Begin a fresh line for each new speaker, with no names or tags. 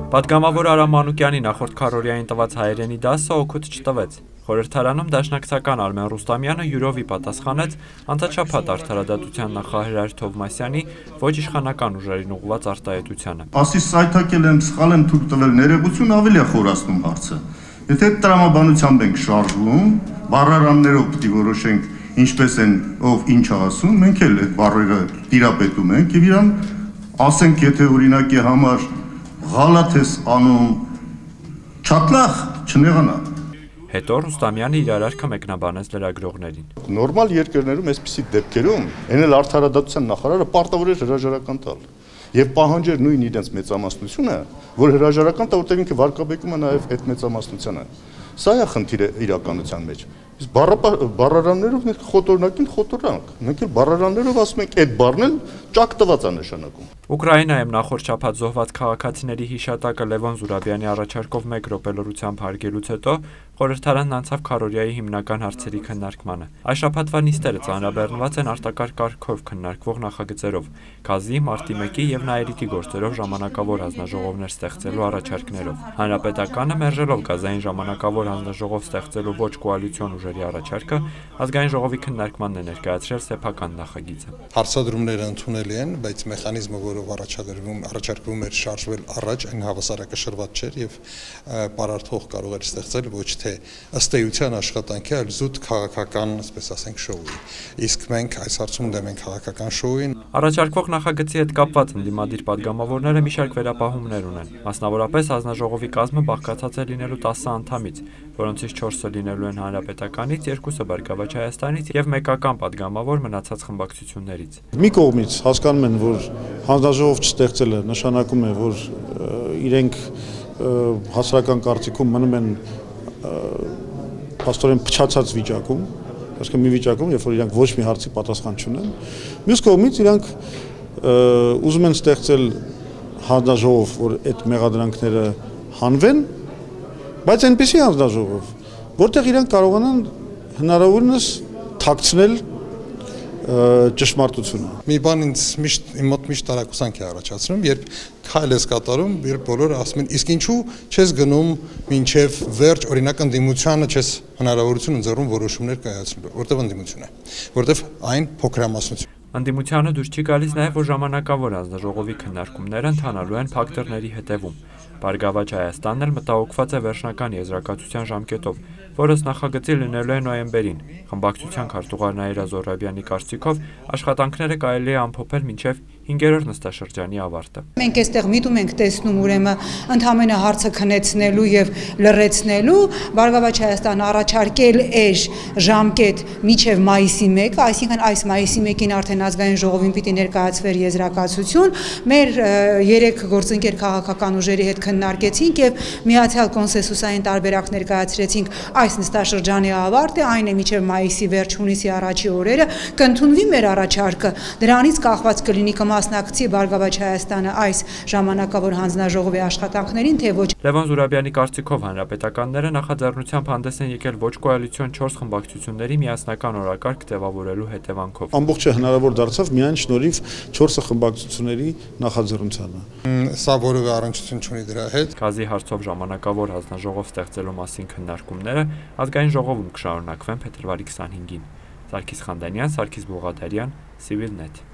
Պատգամավոր Արամ Մանուկյանի նախորդ քառօրյային տված հայերենի դասը օգուտ չտվեց։ Խորհրդարանում դաշնակցական Արմեն Ռուստամյանը յուրովի պատասխանեց անցաչափած արդարադատության նախահրահար Թովմասյանի ոչ իշխանական ուժերին ուղղված արտահայտությանը։
Ասի սայթակել եմ, սխալ եմ թույլ տվել, ներեգություն ավելի է խորացնում հարցը։ Եթե տրամաբանությամբ ենք շարժվում, բառարաններով պիտի որոշենք ինչպես են ով ինչ ասում, մենք էլ այդ բառերը տիրապետում ենք եւ իրան ասենք, եթե օրինակի համար Գալաթ ես անում, չատնախ չնեղանա։
Հետո Ռուստամյանը իր արարքը մեկնաբանեց լրագրողներին։
Նորմալ երկրներում այսպիսի դեպքերում այն էլ արդարադատության նախարարը պարտավոր է հրաժարական տալ եւ պահանջեր նույն իրենց մեծամասնությունը, որ հրաժարական տա, որտեղ ինքը վարկաբեկում է նաեւ այդ մեծամասնությանը։ Սա է խնդիրը իրականության մեջ։ Իսկ բառարաններով մենք խոտորնակին խոտորանք։ Մենք էլ բառարաններով ասում ենք այդ բառն էլ ճակ տված է նշանակում։
Ուկրաինայում նախորդ շաբաթ զոհված քաղաքացիների հիշատակը Լևոն Զուրաբյանի առաջարկով 1 րոպե լռությամբ հարգելուց հետո խորհրդարանն անցավ քառօրյայի հիմնական հարցերի քննարկմանը։ Այս շաբաթվա նիստերը ծանրաբեռնված են արտակարգ կարգով քննարկվող նախագծերով, գազի, մարտի 1-ի եւ նաիրիկի գործերով ժամանակավոր հանձնաժողովներ ստեղծելու առաջարկներով։ Հանրապետականը մերժելով գազային ժամանակավոր հանձնաժողով ստեղծելու ոչ կոալիցիոն ուժերի առաջարկը, ազգային ժողովի քննարկմանն է ներկայացրել սեփական նախագիծը։
Հարցադրումները ընդունելի են, բայց մեխանիզմը, որով առաջարկվում էր շարժվել առաջ, այն հավասարակշռված չէր եւ պարարթող կարող էր ստեղծել ոչ թե ըստ էության աշխատանքի, այլ զուտ քաղաքական, ասես ասենք, շոուի։ Իսկ մենք այս հարցում դեմ ենք քաղաքական շոուին։
Առաջարկվող նախագծի հետ կապված ընդդիմադիր պատգամավորները մի շարք վերապահումներ ունեն։ Մասնավորապես հանձնաժողովի կազմը բաղկացած է լինելու 10 անդամից, որոնցից 4-ը լինելու են Հանրապետականից, 2-ը Բարգավաճ Հայաստանից եւ մեկական պատգամավոր մնացած խմբակցություններից։
Մի կողմից հասկանում են, որ հանձնաժողով չստեղծելը նշանակում է, որ իրենք հասարակական կարծիքում մնում են փաստորեն փչացած վիճակում, այսինքն մի վիճակում, երբ որ իրանք ոչ մի հարցի պատասխան չունեն։ Մյուս կողմից իրանք ուզում են ստեղծել հանձնաժողով, որ այդ մեղադրանքները հանվեն, բայց այնպեսի հանձնաժողով, որտեղ իրանք կարողանան հնարավորինս թաքցնել ճշմարտությունը։
Մի բան ինձ իմ մոտ միշտ տարակուսանք է առաջացնում, երբ քայլ ես կատարում, երբ բոլորը ասում են, իսկ ինչու չես գնում մինչև վերջ, օրինակ ընդդիմությանը չես հնարավորություն ընձեռում որոշումներ կայացնելու, որտեղ ընդդիմություն է, որտեղ այն փոքրամասնություն։
Ընդդիմությանը դուրս չի գալիս նաև, որ ժամանակավոր հանձնաժողովի քննարկումները ընթանալու են փակ դռների հետևում։ Բարգավաճ Հայաստանն էլ մտահոգված է վերջնական եզրակացության ժամկետով, որը նախագծի լինելու է նոյեմբերին։ Խմբակցության քարտուղար Նաիրա Զոհրաբյանի կարծիքով աշխատանքները կարելի է ամփոփել մինչև 5-րդ նստաշրջանի ավարտը։
Մենք այստեղ միտում ենք տեսնում ուրեմն ընդհանրապես հարցը քննեցնելու եւ լրացնելու, Բարգավաճ Հայաստանը առաջարկել էր ժամկետ մինչև մայիսի 1, այսինքն այս մայիսի 1-ին արդեն ազգային ժողովին պիտի ներկայացվեր եզրակացություն։ Մեր 3 գործընկեր քաղաքական ուժերի հետ քննարկեցինք եւ միացյալ կոնսենսուսային տարբերակ ներկայացրեցինք այս նստաշրջանի ավարտը, այն է մինչև մայիսի վերջ, հունիսի առաջի օրերը կընդունվի մեր առաջարկը։ Դրանից կախված կլինի կմասնակցի Բարգավաճ Հայաստանը այս ժամանակավոր հանձնաժողովի աշխատանքներին, թե ոչ։
Լևոն Զուրաբյանի կարծիքով հանրապետականները նախաձեռնությամբ հանդես են եկել ոչ կոալիցիոն 4 խմբակցությունների միասնական օրակարգ ձևավորելու հետևանքով։
Ամբողջը հնարավոր դարձավ միայն շնորհիվ 4 խմբակցությունների նախաձեռնությանը։
Սա որևէ առնչություն չունի դրա հետ։
Գազի հարցով ժամանակավոր հանձնաժողով ստեղծելու մասին քննարկումները ազգային ժողովում կշարունակվեն փետրվարի 25-ին։ Սարգիս Խանդանյան, Սարգիս Բողադարյան, Civilnet։